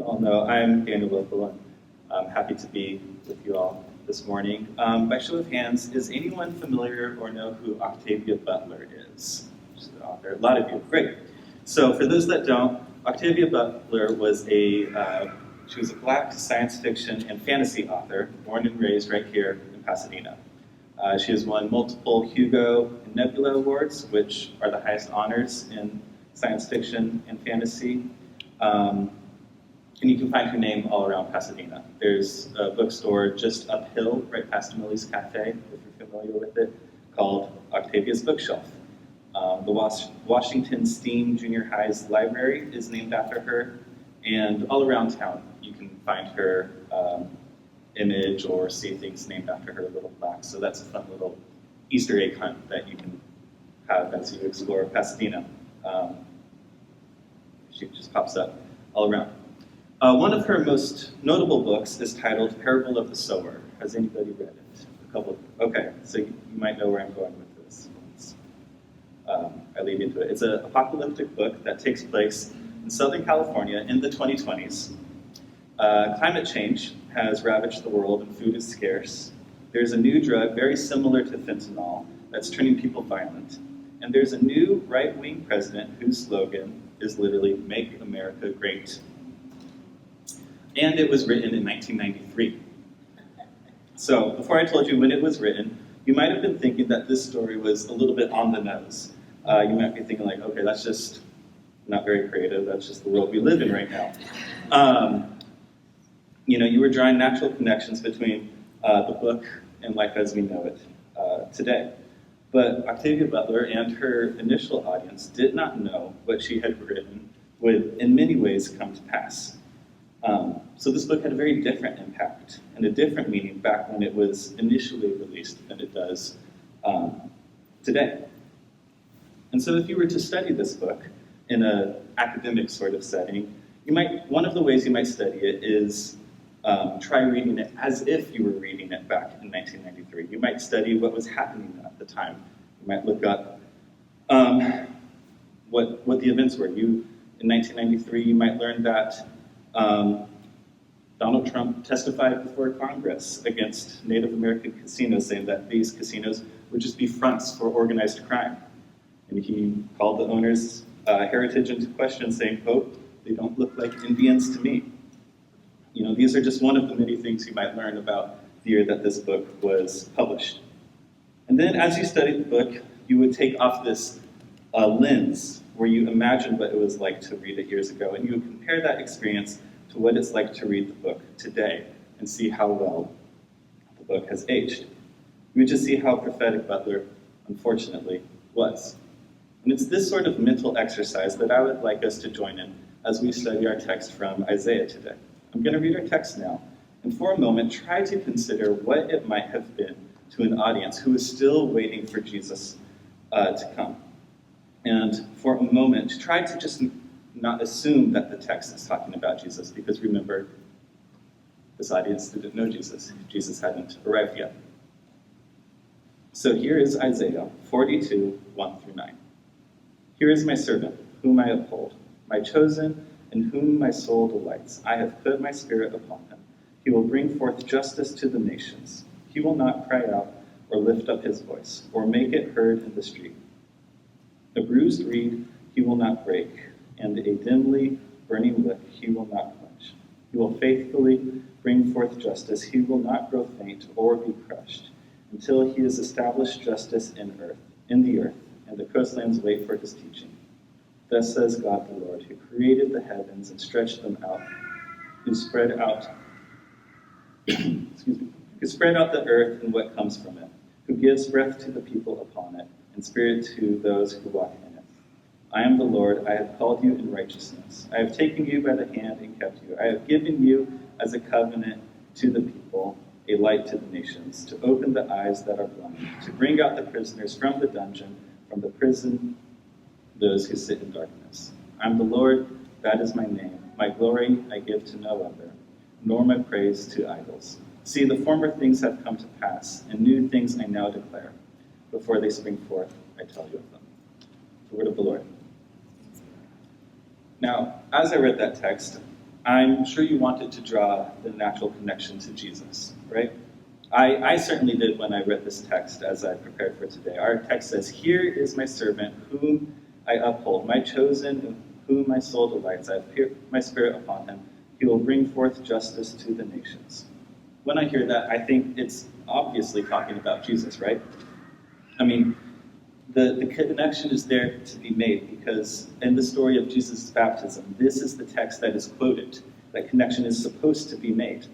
all know, I'm Daniel Whipple, and I'm happy to be with you all this morning. By show of hands, is anyone familiar or know who Octavia Butler is? She's the author. A lot of you. Great. So for those that don't, Octavia Butler was she was a Black science fiction and fantasy author, born and raised right here in Pasadena. She has won multiple Hugo and Nebula Awards, which are the highest honors in science fiction and fantasy. And you can find her name all around Pasadena. There's a bookstore just uphill, right past Millie's Cafe, if you're familiar with it, called Octavia's Bookshelf. The Washington Steen Junior High's library is named after her, and all around town you can find her image or see things named after her, little plaques. So that's a fun little Easter egg hunt that you can have as you explore Pasadena. She just pops up all around. One of her most notable books is titled Parable of the Sower. Has anybody read it? Okay, so you might know where I'm going with this. I lead into it. It's an apocalyptic book that takes place in Southern California in the 2020s. Climate change has ravaged the world and food is scarce. There's a new drug very similar to fentanyl that's turning people violent. And there's a new right-wing president whose slogan is literally, "Make America Great." And it was written in 1993. So before I told you when it was written, you might have been thinking that this story was a little bit on the nose. You might be thinking like, okay, that's just not very creative. That's just the world we live in right now. You were drawing natural connections between the book and life as we know it today. But Octavia Butler and her initial audience did not know what she had written would in many ways come to pass. So this book had a very different impact and a different meaning back when it was initially released than it does today. And so if you were to study this book in an academic sort of setting, one of the ways you might study it is try reading it as if you were reading it back in 1993. You might study what was happening at the time. You might look up what the events were. In 1993, you might learn that Donald Trump testified before Congress against Native American casinos, saying that these casinos would just be fronts for organized crime. And he called the owners' heritage into question, saying, quote, "They don't look like Indians to me." These are just one of the many things you might learn about the year that this book was published. And then as you studied the book, you would take off this lens where you imagine what it was like to read it years ago, and you would compare that experience to what it's like to read the book today and see how well the book has aged. You would just see how prophetic Butler, unfortunately, was. And it's this sort of mental exercise that I would like us to join in as we study our text from Isaiah today. I'm going to read our text now, and for a moment, try to consider what it might have been to an audience who is still waiting for Jesus to come. And for a moment, try to just not assume that the text is talking about Jesus, because remember, this audience didn't know Jesus. Jesus hadn't arrived yet. So here is Isaiah 42, 1 through 9. "Here is my servant, whom I uphold, my chosen, in whom my soul delights. I have put my spirit upon him. He will bring forth justice to the nations. He will not cry out or lift up his voice, or make it heard in the street. A bruised reed he will not break, and a dimly burning wick he will not quench. He will faithfully bring forth justice. He will not grow faint or be crushed, until he has established justice in the earth, and the coastlands wait for his teaching. Thus says God the Lord, who created the heavens and stretched them out, who spread out the earth and what comes from it, who gives breath to the people upon it, and spirit to those who walk in it. I am the Lord, I have called you in righteousness. I have taken you by the hand and kept you. I have given you as a covenant to the people, a light to the nations, to open the eyes that are blind, to bring out the prisoners from the dungeon, from the prison, those who sit in darkness. I am the Lord, that is my name. My glory I give to no other, nor my praise to idols. See, the former things have come to pass, and new things I now declare. Before they spring forth, I tell you of them." The word of the Lord. Now, as I read that text, I'm sure you wanted to draw the natural connection to Jesus, right? I certainly did when I read this text as I prepared for today. Our text says, "Here is my servant whom I uphold, my chosen, in whom my soul delights. I have put my spirit upon him. He will bring forth justice to the nations." When I hear that, I think it's obviously talking about Jesus, right? I mean, the connection is there to be made because in the story of Jesus' baptism, this is the text that is quoted. That connection is supposed to be made.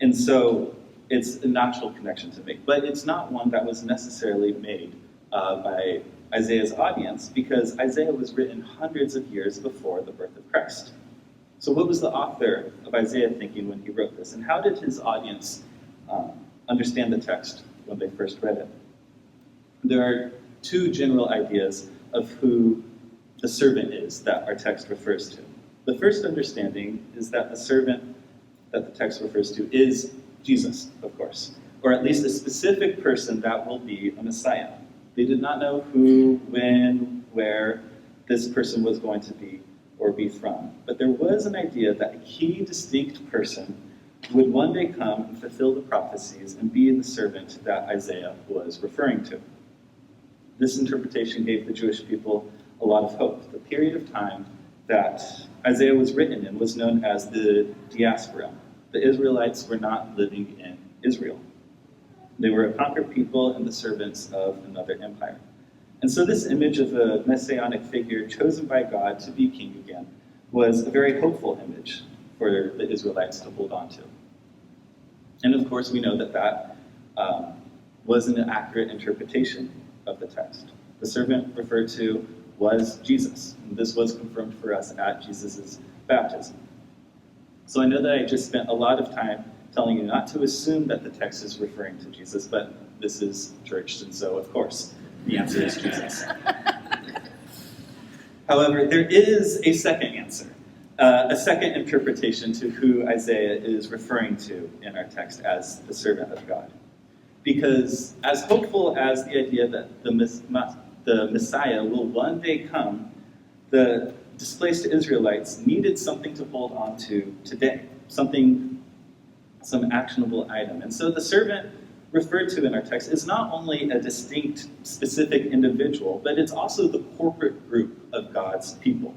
And so it's a natural connection to make. But it's not one that was necessarily made by Isaiah's audience because Isaiah was written hundreds of years before the birth of Christ. So what was the author of Isaiah thinking when he wrote this? And how did his audience understand the text when they first read it? There are two general ideas of who the servant is that our text refers to. The first understanding is that the servant that the text refers to is Jesus, of course, or at least a specific person that will be a Messiah. They did not know who, when, where this person was going to be or be from. But there was an idea that a key, distinct person would one day come and fulfill the prophecies and be the servant that Isaiah was referring to. This interpretation gave the Jewish people a lot of hope. The period of time that Isaiah was written in was known as the diaspora. The Israelites were not living in Israel. They were a conquered people and the servants of another empire. And so this image of a messianic figure chosen by God to be king again was a very hopeful image for the Israelites to hold on to. And of course, we know that was an accurate interpretation of the text. The servant referred to was Jesus. And this was confirmed for us at Jesus' baptism. So I know that I just spent a lot of time telling you not to assume that the text is referring to Jesus, but this is church, and so of course, the answer is Jesus. However, there is a second answer, a second interpretation to who Isaiah is referring to in our text as the servant of God. Because as hopeful as the idea that the Messiah will one day come, the displaced Israelites needed something to hold on to today, some actionable item. And so the servant referred to in our text is not only a distinct, specific individual, but it's also the corporate group of God's people.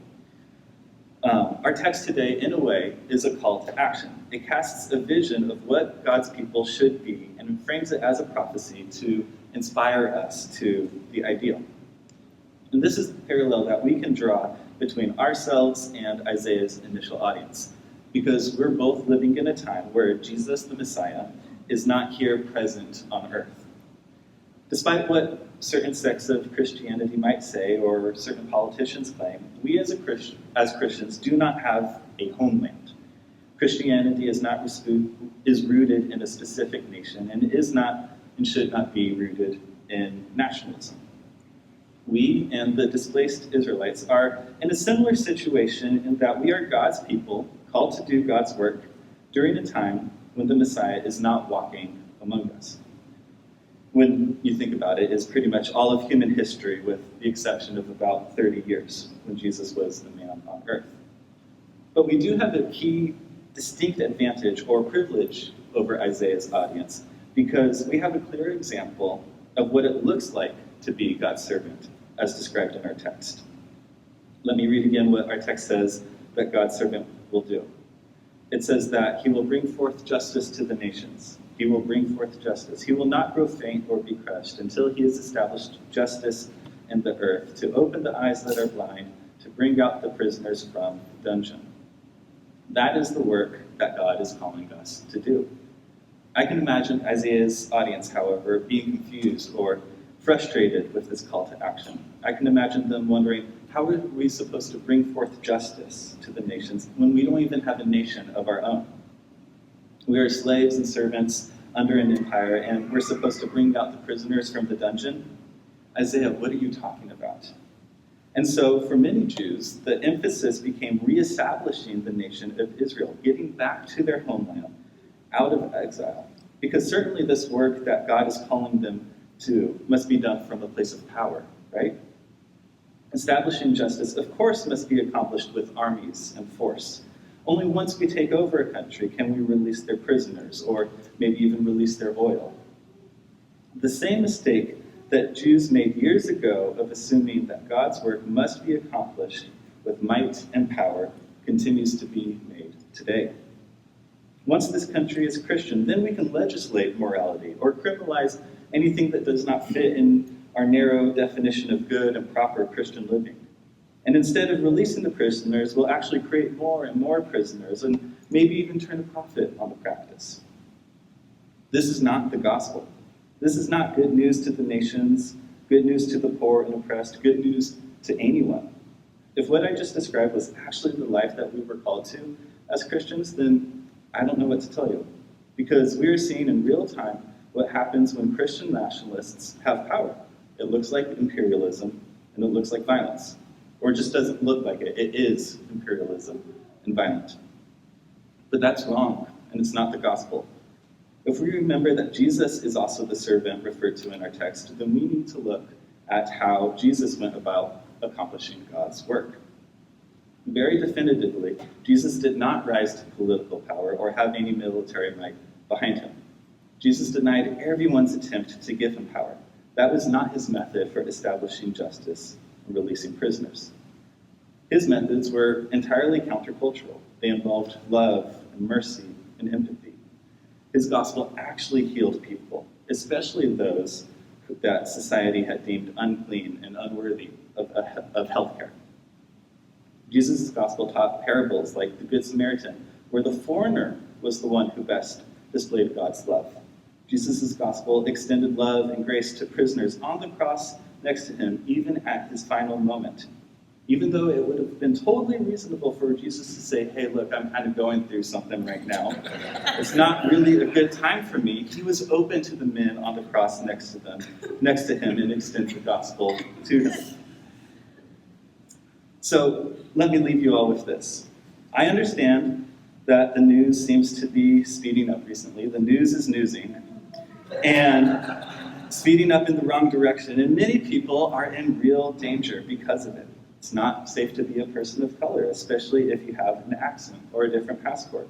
Our text today, in a way, is a call to action. It casts a vision of what God's people should be and frames it as a prophecy to inspire us to the ideal. And this is the parallel that we can draw between ourselves and Isaiah's initial audience, because we're both living in a time where Jesus, the Messiah, is not here present on earth. Despite what certain sects of Christianity might say or certain politicians claim, we as Christians do not have a homeland. Christianity is rooted in a specific nation and is not and should not be rooted in nationalism. We and the displaced Israelites are in a similar situation in that we are God's people called to do God's work during a time when the Messiah is not walking among us. When you think about it, it's pretty much all of human history with the exception of about 30 years when Jesus was the man on earth. But we do have a key, distinct advantage or privilege over Isaiah's audience because we have a clear example of what it looks like to be God's servant, as described in our text. Let me read again what our text says that God's servant will do. It says that he will bring forth justice to the nations. He will bring forth justice. He will not grow faint or be crushed until he has established justice in the earth, to open the eyes that are blind, to bring out the prisoners from the dungeon. That is the work that God is calling us to do. I can imagine Isaiah's audience, however, being confused or frustrated with this call to action. I can imagine them wondering, how are we supposed to bring forth justice to the nations when we don't even have a nation of our own? We are slaves and servants under an empire, and we're supposed to bring out the prisoners from the dungeon? Isaiah, what are you talking about? And so, for many Jews, the emphasis became reestablishing the nation of Israel, getting back to their homeland, out of exile. Because certainly this work that God is calling them to must be done from a place of power, right? Establishing justice, of course, must be accomplished with armies and force. Only once we take over a country can we release their prisoners, or maybe even release their oil. The same mistake that Jews made years ago of assuming that God's work must be accomplished with might and power continues to be made today. Once this country is Christian, then we can legislate morality or criminalize anything that does not fit in our narrow definition of good and proper Christian living. And instead of releasing the prisoners, we'll actually create more and more prisoners and maybe even turn a profit on the practice. This is not the gospel. This is not good news to the nations, good news to the poor and oppressed, good news to anyone. If what I just described was actually the life that we were called to as Christians, then I don't know what to tell you. Because we are seeing in real time what happens when Christian nationalists have power. It looks like imperialism, and it looks like violence. Or it just doesn't look like it. It is imperialism and violence. But that's wrong, and it's not the gospel. If we remember that Jesus is also the servant referred to in our text, then we need to look at how Jesus went about accomplishing God's work. Very definitively, Jesus did not rise to political power or have any military might behind him. Jesus denied everyone's attempt to give him power. That was not his method for establishing justice and releasing prisoners. His methods were entirely countercultural. They involved love and mercy and empathy. His gospel actually healed people, especially those that society had deemed unclean and unworthy of health care. Jesus' gospel taught parables like the Good Samaritan, where the foreigner was the one who best displayed God's love. Jesus' gospel extended love and grace to prisoners on the cross next to him, even at his final moment. Even though it would have been totally reasonable for Jesus to say, hey, look, I'm kind of going through something right now. It's not really a good time for me. He was open to the men on the cross next to him, and extended the gospel to them. So let me leave you all with this. I understand that the news seems to be speeding up recently. The news is newsing, and speeding up in the wrong direction. And many people are in real danger because of it. It's not safe to be a person of color, especially if you have an accent or a different passport.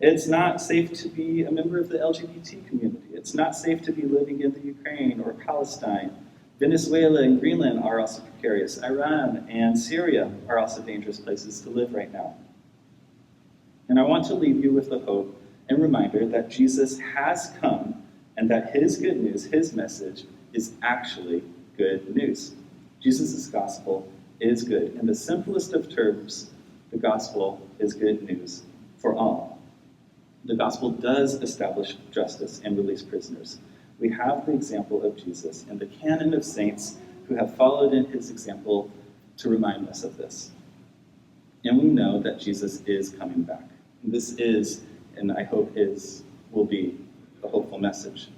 It's not safe to be a member of the LGBT community. It's not safe to be living in the Ukraine or Palestine. Venezuela and Greenland are also precarious. Iran and Syria are also dangerous places to live right now. And I want to leave you with the hope and reminder that Jesus has come and that his good news, his message, is actually good news. Jesus' gospel is good. In the simplest of terms, the gospel is good news for all. The gospel does establish justice and release prisoners. We have the example of Jesus and the canon of saints who have followed in his example to remind us of this. And we know that Jesus is coming back. This is, and I hope will be, a hopeful message.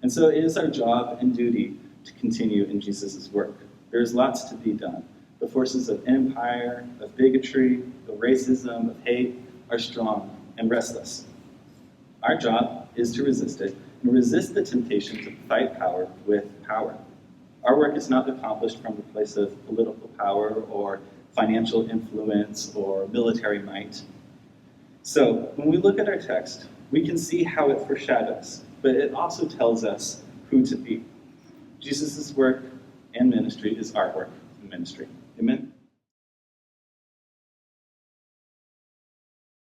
And so it is our job and duty to continue in Jesus' work. There's lots to be done. The forces of empire, of bigotry, of racism, of hate are strong and restless. Our job is to resist it and resist the temptation to fight power with power. Our work is not accomplished from the place of political power or financial influence or military might. So when we look at our text, we can see how it foreshadows, but it also tells us who to be. Jesus' work and ministry is our work and ministry. Amen?